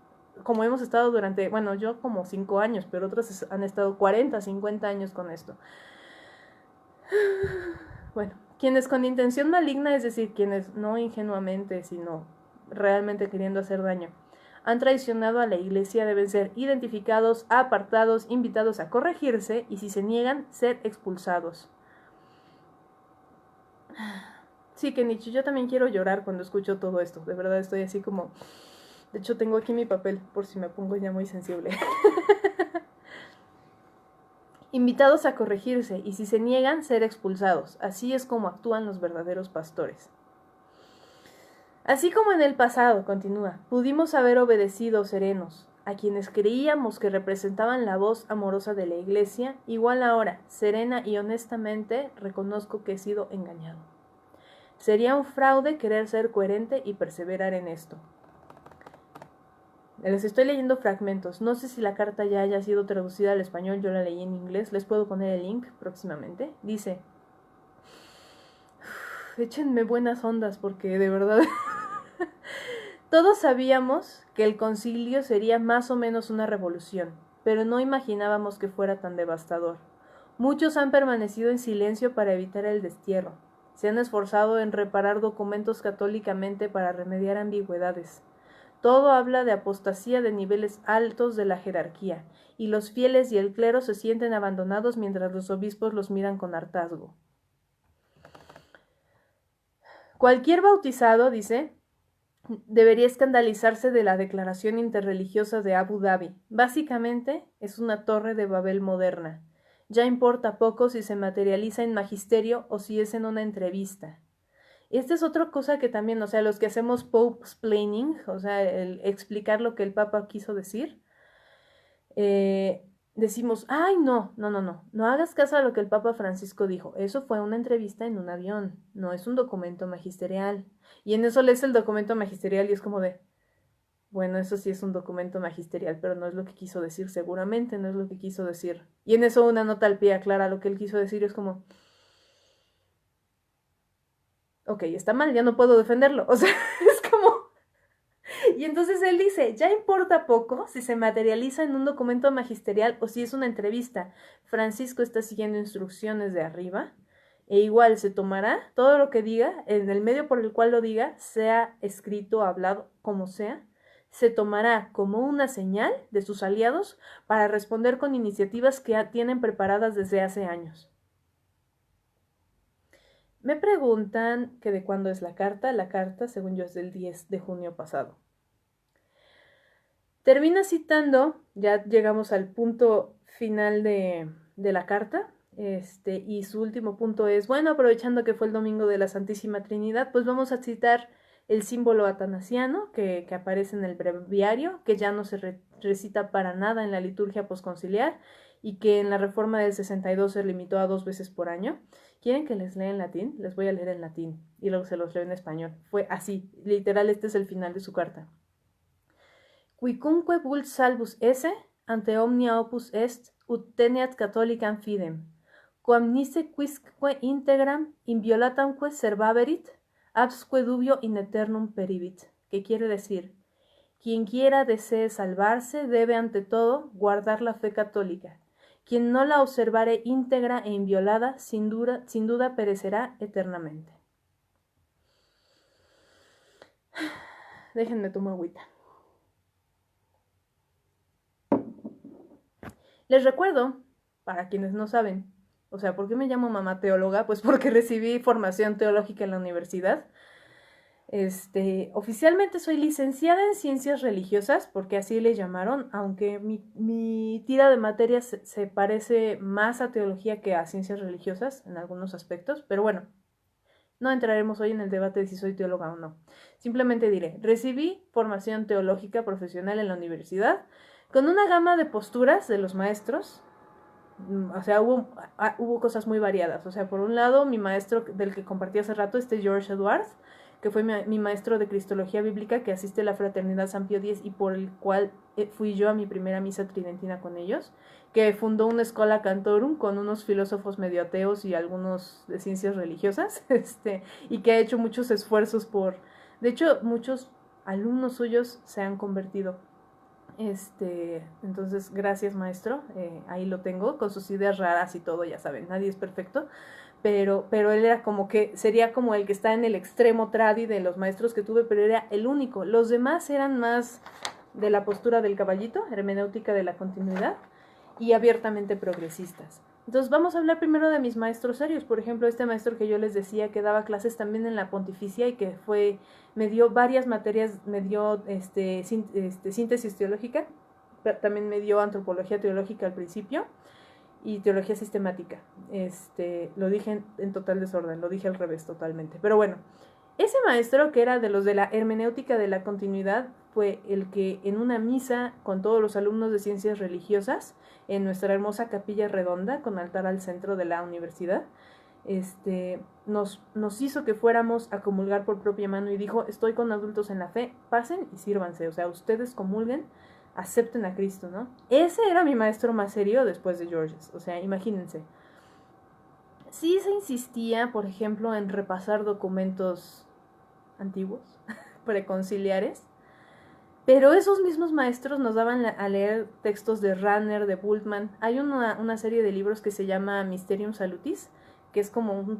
como hemos estado durante, bueno, yo como 5 años, pero otros han estado 40, 50 años con esto. Bueno, quienes con intención maligna, es decir, quienes no ingenuamente, sino realmente queriendo hacer daño, han traicionado a la iglesia, deben ser identificados, apartados, invitados a corregirse y si se niegan, ser expulsados. Sí, Kenichi, yo también quiero llorar cuando escucho todo esto, de verdad estoy así como... De hecho tengo aquí mi papel por si me pongo ya muy sensible. Invitados a corregirse y si se niegan, ser expulsados. Así es como actúan los verdaderos pastores. Así como en el pasado, continúa, pudimos haber obedecido serenos a quienes creíamos que representaban la voz amorosa de la iglesia, igual ahora, serena y honestamente, reconozco que he sido engañado. Sería un fraude querer ser coherente y perseverar en esto. Les estoy leyendo fragmentos. No sé si la carta ya haya sido traducida al español, yo la leí en inglés. Les puedo poner el link próximamente. Dice, échenme buenas ondas porque de verdad... Todos sabíamos que el concilio sería más o menos una revolución, pero no imaginábamos que fuera tan devastador. Muchos han permanecido en silencio para evitar el destierro. Se han esforzado en reparar documentos católicamente para remediar ambigüedades. Todo habla de apostasía de niveles altos de la jerarquía, y los fieles y el clero se sienten abandonados mientras los obispos los miran con hartazgo. Cualquier bautizado, dice, debería escandalizarse de la declaración interreligiosa de Abu Dhabi. Básicamente, es una torre de Babel moderna. Ya importa poco si se materializa en magisterio o si es en una entrevista. Esta es otra cosa que también, o sea, los que hacemos pope-splaining, o sea, el explicar lo que el Papa quiso decir, decimos, ay, no hagas caso a lo que el Papa Francisco dijo. Eso fue una entrevista en un avión, no es un documento magisterial. Y en eso lees el documento magisterial y es como de, bueno, eso sí es un documento magisterial, pero no es lo que quiso decir, seguramente no es lo que quiso decir. Y en eso una nota al pie aclara lo que él quiso decir y es como... Ok, está mal, ya no puedo defenderlo. O sea, es como... Y entonces él dice, ya importa poco si se materializa en un documento magisterial o si es una entrevista. Francisco está siguiendo instrucciones de arriba e igual se tomará todo lo que diga, en el medio por el cual lo diga, sea escrito, hablado, como sea, se tomará como una señal de sus aliados para responder con iniciativas que tienen preparadas desde hace años. Me preguntan que de cuándo es la carta, según yo, es del 10 de junio pasado. Termina citando, ya llegamos al punto final de la carta, y su último punto es, bueno, aprovechando que fue el domingo de la Santísima Trinidad, pues vamos a citar el símbolo atanasiano que aparece en el breviario, que ya no se recita para nada en la liturgia posconciliar y que en la Reforma del 62 se limitó a 2 veces por año. ¿Quieren que les lea en latín? Les voy a leer en latín y luego se los leo en español. Fue así, literal, este es el final de su carta. Quicunque vult salvus esse, ante omnia opus est, ut teneat catholicam fidem, quam nisse quisque integram inviolatamque servaverit, absque dubio in aeternum peribit, que quiere decir, quien quiera desee salvarse debe ante todo guardar la fe católica. Quien no la observare íntegra e inviolada, sin duda perecerá eternamente. Déjenme tomar agüita. Les recuerdo, para quienes no saben, o sea, ¿por qué me llamo mamá teóloga? Pues porque recibí formación teológica en la universidad. Oficialmente soy licenciada en ciencias religiosas, porque así le llamaron, aunque mi tira de materias se parece más a teología que a ciencias religiosas en algunos aspectos, pero bueno, no entraremos hoy en el debate de si soy teóloga o no. Simplemente diré, recibí formación teológica profesional en la universidad, con una gama de posturas de los maestros. O sea, hubo cosas muy variadas. O sea, por un lado, mi maestro del que compartí hace rato, George Edwards, que fue mi maestro de Cristología Bíblica, que asiste a la Fraternidad San Pío X y por el cual fui yo a mi primera misa tridentina con ellos, que fundó una Schola Cantorum con unos filósofos medio ateos y algunos de ciencias religiosas, y que ha hecho muchos esfuerzos por... De hecho, muchos alumnos suyos se han convertido. Entonces, gracias maestro, ahí lo tengo, con sus ideas raras y todo, ya saben, nadie es perfecto, pero él era como que, sería como el que está en el extremo tradi de los maestros que tuve, pero era el único. Los demás eran más de la postura del caballito, hermenéutica de la continuidad, y abiertamente progresistas. Entonces vamos a hablar primero de mis maestros serios. Por ejemplo, este maestro que yo les decía que daba clases también en la Pontificia y que me dio varias materias, me dio síntesis teológica, también me dio antropología teológica al principio y teología sistemática. Lo dije en total desorden, lo dije al revés totalmente. Pero bueno, ese maestro que era de los de la hermenéutica de la continuidad fue el que en una misa con todos los alumnos de ciencias religiosas en nuestra hermosa capilla redonda con altar al centro de la universidad, nos hizo que fuéramos a comulgar por propia mano y dijo, estoy con adultos en la fe, pasen y sírvanse, o sea, ustedes comulguen, acepten a Cristo, ¿no? Ese era mi maestro más serio después de Georges, o sea, imagínense. Sí se insistía, por ejemplo, en repasar documentos antiguos, preconciliares, pero esos mismos maestros nos daban a leer textos de Ranner, de Bultmann. Hay una serie de libros que se llama Mysterium Salutis, que es como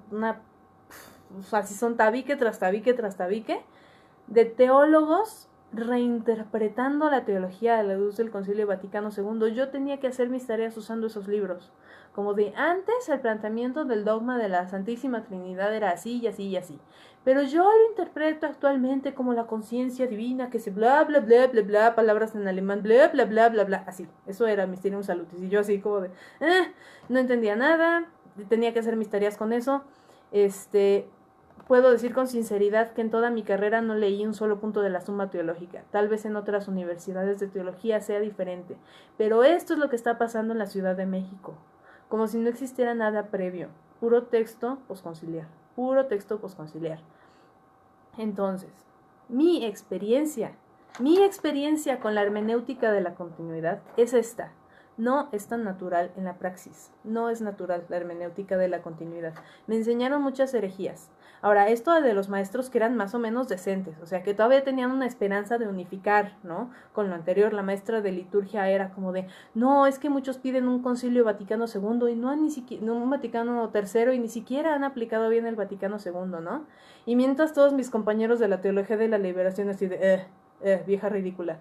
o sea, si son tabique tras tabique tras tabique, de teólogos reinterpretando la teología a la luz del Concilio Vaticano II. Yo tenía que hacer mis tareas usando esos libros. Como de antes, el planteamiento del dogma de la Santísima Trinidad era así y así y así. Pero yo lo interpreto actualmente como la conciencia divina que se bla bla bla bla bla, palabras en alemán, bla bla bla bla bla, así. Eso era Mysterium Salutis. Y yo así como de, no entendía nada, tenía que hacer mis tareas con eso. Puedo decir con sinceridad que en toda mi carrera no leí un solo punto de la Summa Teológica. Tal vez en otras universidades de teología sea diferente, pero esto es lo que está pasando en la Ciudad de México, como si no existiera nada previo, puro texto posconciliar, puro texto posconciliar. Entonces, mi experiencia con la hermenéutica de la continuidad es esta. No es tan natural en la praxis, no es natural la hermenéutica de la continuidad. Me enseñaron muchas herejías. Ahora, esto de los maestros que eran más o menos decentes, o sea, que todavía tenían una esperanza de unificar, ¿no? Con lo anterior, la maestra de liturgia era como de, no, es que muchos piden un concilio Vaticano II y no han ni siquiera, un Vaticano III y ni siquiera han aplicado bien el Vaticano II, ¿no? Y mientras todos mis compañeros de la teología de la liberación así de, vieja ridícula.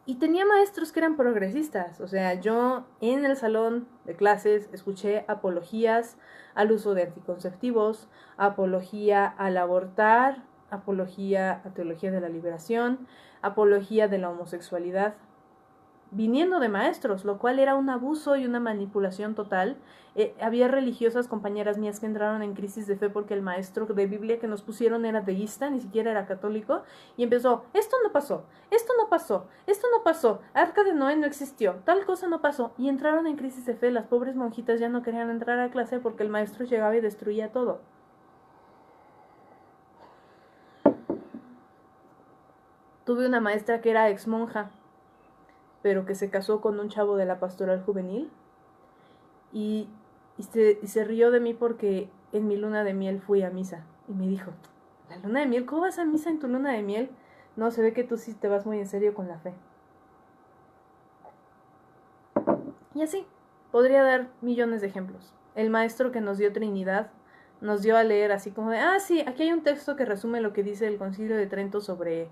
Y tenía maestros que eran progresistas, o sea, yo en el salón de clases escuché apologías al uso de anticonceptivos, apología al abortar, apología a teología de la liberación, apología de la homosexualidad, viniendo de maestros, lo cual era un abuso y una manipulación total. Había religiosas compañeras mías que entraron en crisis de fe porque el maestro de Biblia que nos pusieron era deísta, ni siquiera era católico, y empezó, esto no pasó, esto no pasó, esto no pasó, Arca de Noé no existió, tal cosa no pasó, y entraron en crisis de fe. Las pobres monjitas ya no querían entrar a clase porque el maestro llegaba y destruía todo. Tuve una maestra que era ex monja, pero que se casó con un chavo de la pastoral juvenil, y y se rió de mí porque en mi luna de miel fui a misa. Y me dijo, ¿la luna de miel? ¿Cómo vas a misa en tu luna de miel? No, se ve que tú sí te vas muy en serio con la fe. Y así, podría dar millones de ejemplos. El maestro que nos dio Trinidad nos dio a leer así como de, sí, aquí hay un texto que resume lo que dice el Concilio de Trento sobre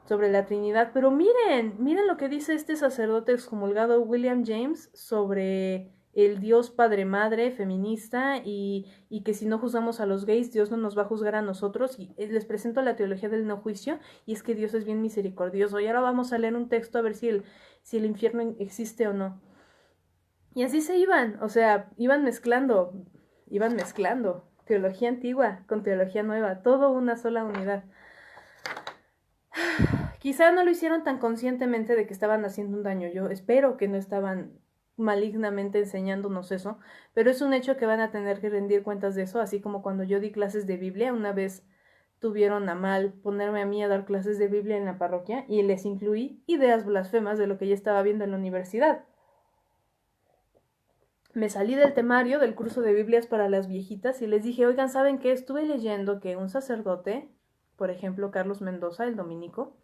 la Trinidad, pero miren lo que dice este sacerdote excomulgado William James sobre el Dios Padre Madre feminista y que si no juzgamos a los gays, Dios no nos va a juzgar a nosotros. Y les presento la teología del no juicio, y es que Dios es bien misericordioso. Y ahora vamos a leer un texto a ver si el infierno existe o no. Y así se iban, o sea, iban mezclando teología antigua con teología nueva, todo una sola unidad. Quizá no lo hicieron tan conscientemente de que estaban haciendo un daño. Yo espero que no estaban malignamente enseñándonos eso, pero es un hecho que van a tener que rendir cuentas de eso, así como cuando yo di clases de Biblia, una vez tuvieron a mal ponerme a mí a dar clases de Biblia en la parroquia y les incluí ideas blasfemas de lo que ya estaba viendo en la universidad. Me salí del temario del curso de Biblias para las viejitas y les dije, oigan, ¿saben qué? Estuve leyendo que un sacerdote, por ejemplo, Carlos Mendoza, el dominico,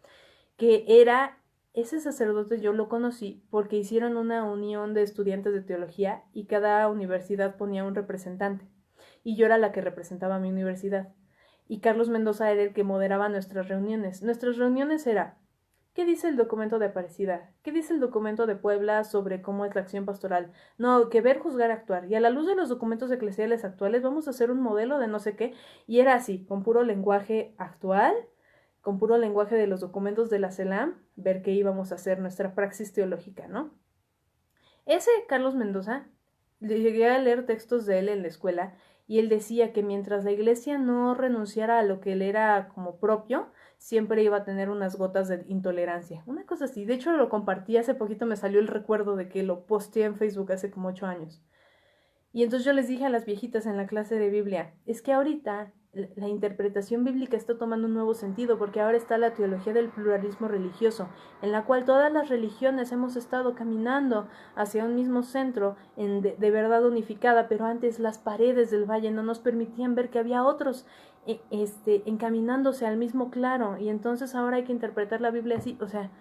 ese sacerdote yo lo conocí porque hicieron una unión de estudiantes de teología y cada universidad ponía un representante. Y yo era la que representaba a mi universidad. Y Carlos Mendoza era el que moderaba nuestras reuniones. Nuestras reuniones era, ¿qué dice el documento de Aparecida? ¿Qué dice el documento de Puebla sobre cómo es la acción pastoral? No, que ver, juzgar, actuar. Y a la luz de los documentos eclesiales actuales vamos a hacer un modelo de no sé qué. Y era así, con puro lenguaje actual, con puro lenguaje de los documentos de la CELAM, ver qué íbamos a hacer, nuestra praxis teológica, ¿no? Ese Carlos Mendoza, llegué a leer textos de él en la escuela, y él decía que mientras la iglesia no renunciara a lo que él era como propio, siempre iba a tener unas gotas de intolerancia. Una cosa así. De hecho, lo compartí hace poquito, me salió el recuerdo de que lo posteé en Facebook hace como 8 años. Y entonces yo les dije a las viejitas en la clase de Biblia, es que ahorita la interpretación bíblica está tomando un nuevo sentido porque ahora está la teología del pluralismo religioso, en la cual todas las religiones hemos estado caminando hacia un mismo centro de verdad unificada, pero antes las paredes del valle no nos permitían ver que había otros encaminándose al mismo claro, y entonces ahora hay que interpretar la Biblia así, o sea,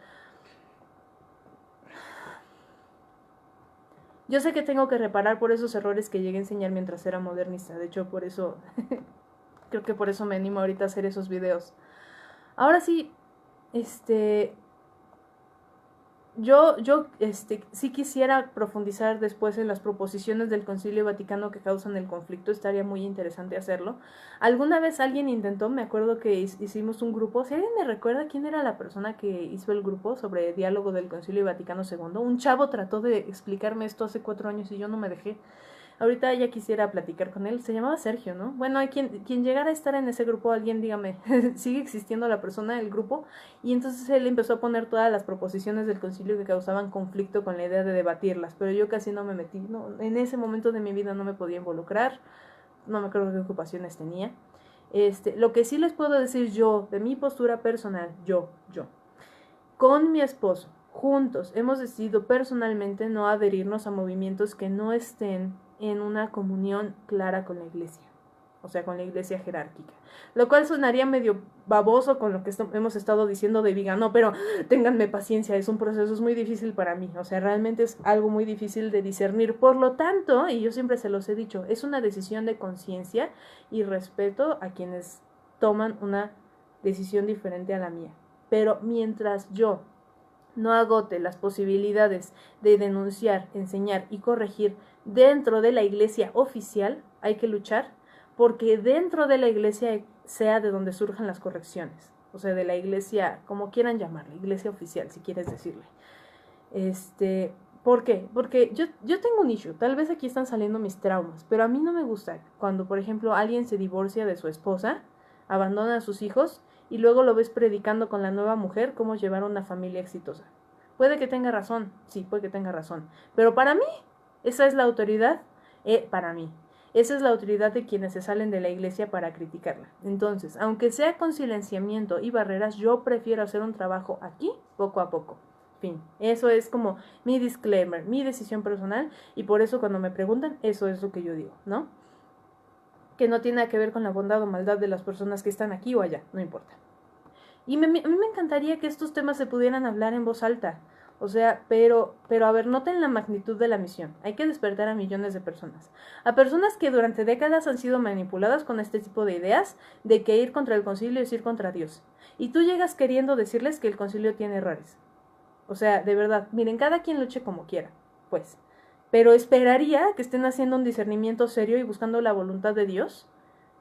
yo sé que tengo que reparar por esos errores que llegué a enseñar mientras era modernista. De hecho, por eso, creo que por eso me animo ahorita a hacer esos videos. Ahora sí, yo sí quisiera profundizar después en las proposiciones del Concilio Vaticano que causan el conflicto. Estaría muy interesante hacerlo. Alguna vez alguien intentó, me acuerdo que hicimos un grupo. Si alguien me recuerda quién era la persona que hizo el grupo sobre diálogo del Concilio Vaticano II, un chavo trató de explicarme esto hace 4 años y yo no me dejé. Ahorita ya quisiera platicar con él. Se llamaba Sergio, ¿no? Bueno, hay quien llegara a estar en ese grupo, alguien dígame, ¿sigue existiendo la persona del grupo? Y entonces él empezó a poner todas las proposiciones del concilio que causaban conflicto con la idea de debatirlas, pero yo casi no me metí, no, en ese momento de mi vida no me podía involucrar, no me acuerdo qué ocupaciones tenía. Lo que sí les puedo decir yo, de mi postura personal, yo, con mi esposo, juntos, hemos decidido personalmente no adherirnos a movimientos que no estén en una comunión clara con la iglesia, o sea, con la iglesia jerárquica, lo cual sonaría medio baboso con lo que hemos estado diciendo de Viga, no, pero ténganme paciencia, es un proceso, es muy difícil para mí, o sea, realmente es algo muy difícil de discernir, por lo tanto, y yo siempre se los he dicho, es una decisión de conciencia y respeto a quienes toman una decisión diferente a la mía, pero mientras yo no agote las posibilidades de denunciar, enseñar y corregir dentro de la iglesia oficial, hay que luchar porque dentro de la iglesia sea de donde surjan las correcciones, o sea, de la iglesia, como quieran llamarla, iglesia oficial, si quieres decirle. ¿Por qué? Porque yo tengo un issue, tal vez aquí están saliendo mis traumas, pero a mí no me gusta cuando, por ejemplo, alguien se divorcia de su esposa, abandona a sus hijos y luego lo ves predicando con la nueva mujer cómo llevar una familia exitosa. Puede que tenga razón, sí, puede que tenga razón, pero para mí, esa es la autoridad, para mí, esa es la autoridad de quienes se salen de la iglesia para criticarla. Entonces, aunque sea con silenciamiento y barreras, yo prefiero hacer un trabajo aquí, poco a poco. Fin. Eso es como mi disclaimer, mi decisión personal, y por eso cuando me preguntan, eso es lo que yo digo, ¿no? Que no tiene que ver con la bondad o maldad de las personas que están aquí o allá, no importa. Y a mí me encantaría que estos temas se pudieran hablar en voz alta. O sea, pero a ver, noten la magnitud de la misión. Hay que despertar a millones de personas. A personas que durante décadas han sido manipuladas con este tipo de ideas de que ir contra el concilio es ir contra Dios. Y tú llegas queriendo decirles que el concilio tiene errores. O sea, de verdad, miren, cada quien luche como quiera, pues. Pero esperaría que estén haciendo un discernimiento serio y buscando la voluntad de Dios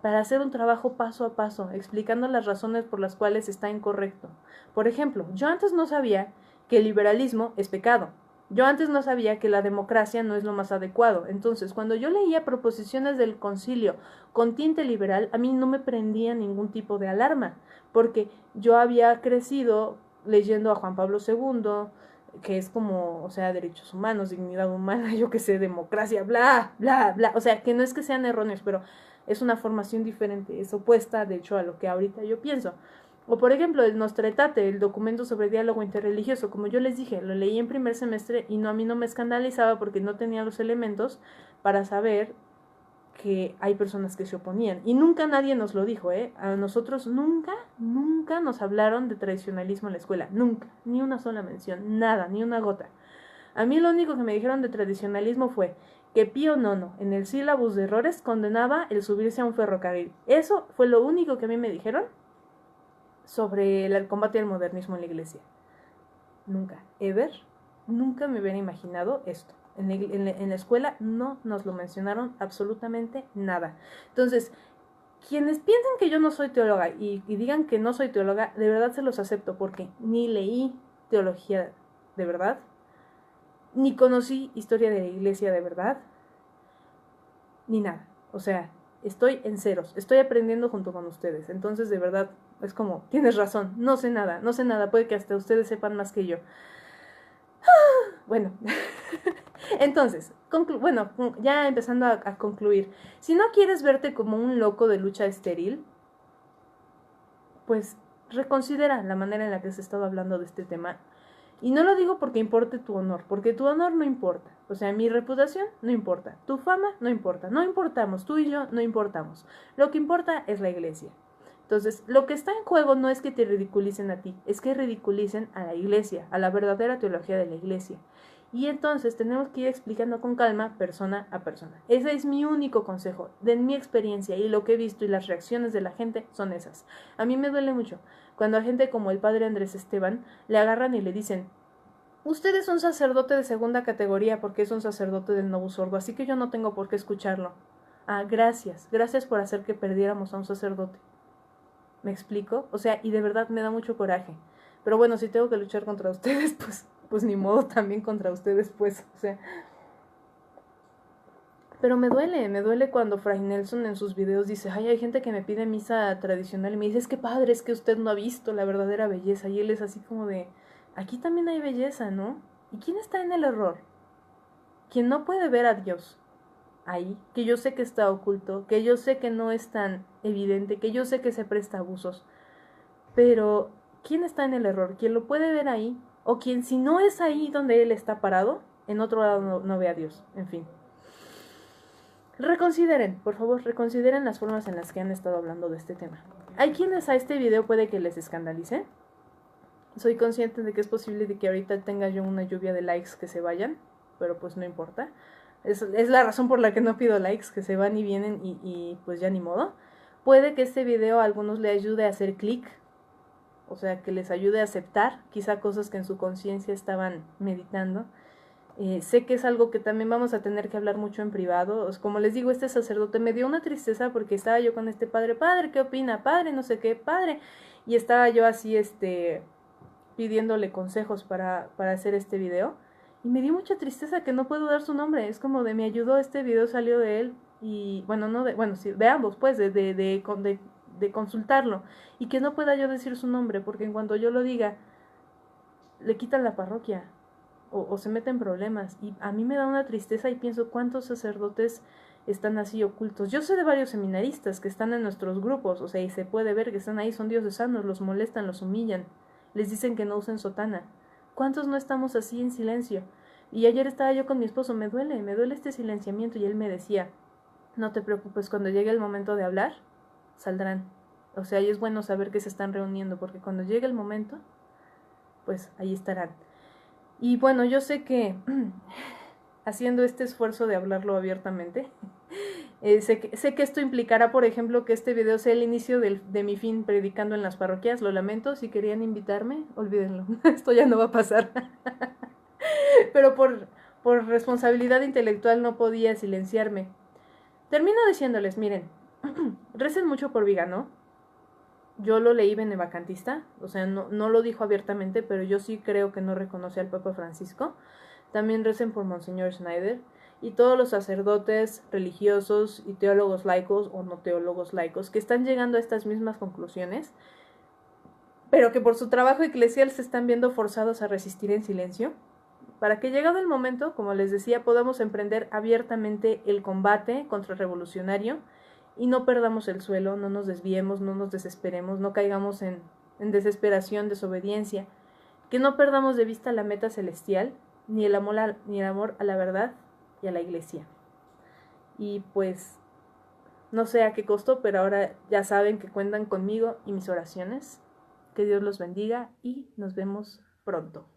para hacer un trabajo paso a paso, explicando las razones por las cuales está incorrecto. Por ejemplo, yo antes no sabía que el liberalismo es pecado. Yo antes no sabía que la democracia no es lo más adecuado. Entonces, cuando yo leía proposiciones del concilio con tinte liberal, a mí no me prendía ningún tipo de alarma, porque yo había crecido leyendo a Juan Pablo II, que es como, o sea, derechos humanos, dignidad humana, yo qué sé, democracia, bla, bla, bla. O sea, que no es que sean erróneos, pero es una formación diferente, es opuesta, de hecho, a lo que ahorita yo pienso. O por ejemplo, el Nostra Aetate, el documento sobre diálogo interreligioso, como yo les dije, lo leí en primer semestre y a mí no me escandalizaba porque no tenía los elementos para saber que hay personas que se oponían. Y nunca nadie nos lo dijo, ¿eh? A nosotros nunca nos hablaron de tradicionalismo en la escuela, nunca, ni una sola mención, nada, ni una gota. A mí lo único que me dijeron de tradicionalismo fue que Pío IX, en el sílabus de errores, condenaba el subirse a un ferrocarril. Eso fue lo único que a mí me dijeron sobre el combate al modernismo en la iglesia. Nunca, ever, nunca me hubiera imaginado esto. En la escuela no nos lo mencionaron absolutamente nada. Entonces, quienes piensen que yo no soy teóloga y digan que no soy teóloga, de verdad se los acepto porque ni leí teología de verdad, ni conocí historia de la iglesia de verdad, ni nada. O sea, estoy en ceros, estoy aprendiendo junto con ustedes. Entonces, de verdad, es como, tienes razón, no sé nada, puede que hasta ustedes sepan más que yo. Bueno, entonces, bueno, ya empezando a concluir, si no quieres verte como un loco de lucha estéril, pues reconsidera la manera en la que se estaba hablando de este tema. Y no lo digo porque importe tu honor, porque tu honor no importa. O sea, mi reputación no importa, tu fama no importa, no importamos, tú y yo no importamos. Lo que importa es la iglesia. Entonces, lo que está en juego no es que te ridiculicen a ti, es que ridiculicen a la iglesia, a la verdadera teología de la iglesia. Y entonces tenemos que ir explicando con calma, persona a persona. Ese es mi único consejo, de mi experiencia y lo que he visto y las reacciones de la gente son esas. A mí me duele mucho cuando a gente como el padre Andrés Esteban le agarran y le dicen: usted es un sacerdote de segunda categoría porque es un sacerdote del Novus Ordo, así que yo no tengo por qué escucharlo. Ah, gracias por hacer que perdiéramos a un sacerdote. ¿Me explico? O sea, y de verdad me da mucho coraje. Pero bueno, si tengo que luchar contra ustedes, pues ni modo, también contra ustedes, pues, o sea. Pero me duele cuando Fray Nelson en sus videos dice: ay, hay gente que me pide misa tradicional y me dice: es que padre, es que usted no ha visto la verdadera belleza. Y él es así como de: aquí también hay belleza, ¿no? ¿Y quién está en el error? Quien no puede ver a Dios ahí, que yo sé que está oculto, que yo sé que no es tan evidente, que yo sé que se presta a abusos, pero ¿quién está en el error? ¿Quién lo puede ver ahí? O quien, si no es ahí donde él está parado, en otro lado no ve a Dios. En fin, reconsideren, por favor, reconsideren las formas en las que han estado hablando de este tema. Hay quienes a este video puede que les escandalice. Soy consciente de que es posible de que ahorita tenga yo una lluvia de likes que se vayan, pero pues no importa. Es la razón por la que no pido likes, que se van y vienen y pues ya ni modo. Puede que este video a algunos le ayude a hacer clic, o sea, que les ayude a aceptar quizá cosas que en su conciencia estaban meditando. Sé que es algo que también vamos a tener que hablar mucho en privado. Como les digo, este sacerdote me dio una tristeza porque estaba yo con este padre: padre, ¿qué opina? Padre, no sé qué, padre. Y estaba yo así, pidiéndole consejos para hacer este video. Y me dio mucha tristeza que no puedo dar su nombre. Es como de: me ayudó, este video salió de él. Y bueno, no de, bueno, sí, de ambos, pues, de consultarlo. Y que no pueda yo decir su nombre, porque en cuanto yo lo diga, le quitan la parroquia. O se meten problemas. Y a mí me da una tristeza y pienso: ¿cuántos sacerdotes están así ocultos? Yo sé de varios seminaristas que están en nuestros grupos, o sea, y se puede ver que están ahí, son diocesanos, los molestan, los humillan, les dicen que no usen sotana. ¿Cuántos no estamos así en silencio? Y ayer estaba yo con mi esposo, me duele este silenciamiento, y él me decía, no te preocupes, cuando llegue el momento de hablar, saldrán. O sea, y es bueno saber que se están reuniendo, porque cuando llegue el momento, pues ahí estarán. Y bueno, yo sé que haciendo este esfuerzo de hablarlo abiertamente, sé que esto implicará, por ejemplo, que este video sea el inicio de mi fin predicando en las parroquias. Lo lamento, si querían invitarme, olvídenlo, esto ya no va a pasar. Pero por responsabilidad intelectual no podía silenciarme. Termino diciéndoles, miren, recen mucho por Vigano. Yo lo leí benevacantista, o sea, no lo dijo abiertamente, pero yo sí creo que no reconoce al Papa Francisco. También recen por Monseñor Schneider y todos los sacerdotes religiosos y teólogos laicos o no teólogos laicos que están llegando a estas mismas conclusiones, pero que por su trabajo eclesial se están viendo forzados a resistir en silencio, para que llegado el momento, como les decía, podamos emprender abiertamente el combate contra el revolucionario y no perdamos el suelo, no nos desviemos, no nos desesperemos, no caigamos en desesperación, desobediencia, que no perdamos de vista la meta celestial, ni el amor a la verdad y a la iglesia. Y pues, no sé a qué costo, pero ahora ya saben que cuentan conmigo y mis oraciones. Que Dios los bendiga y nos vemos pronto.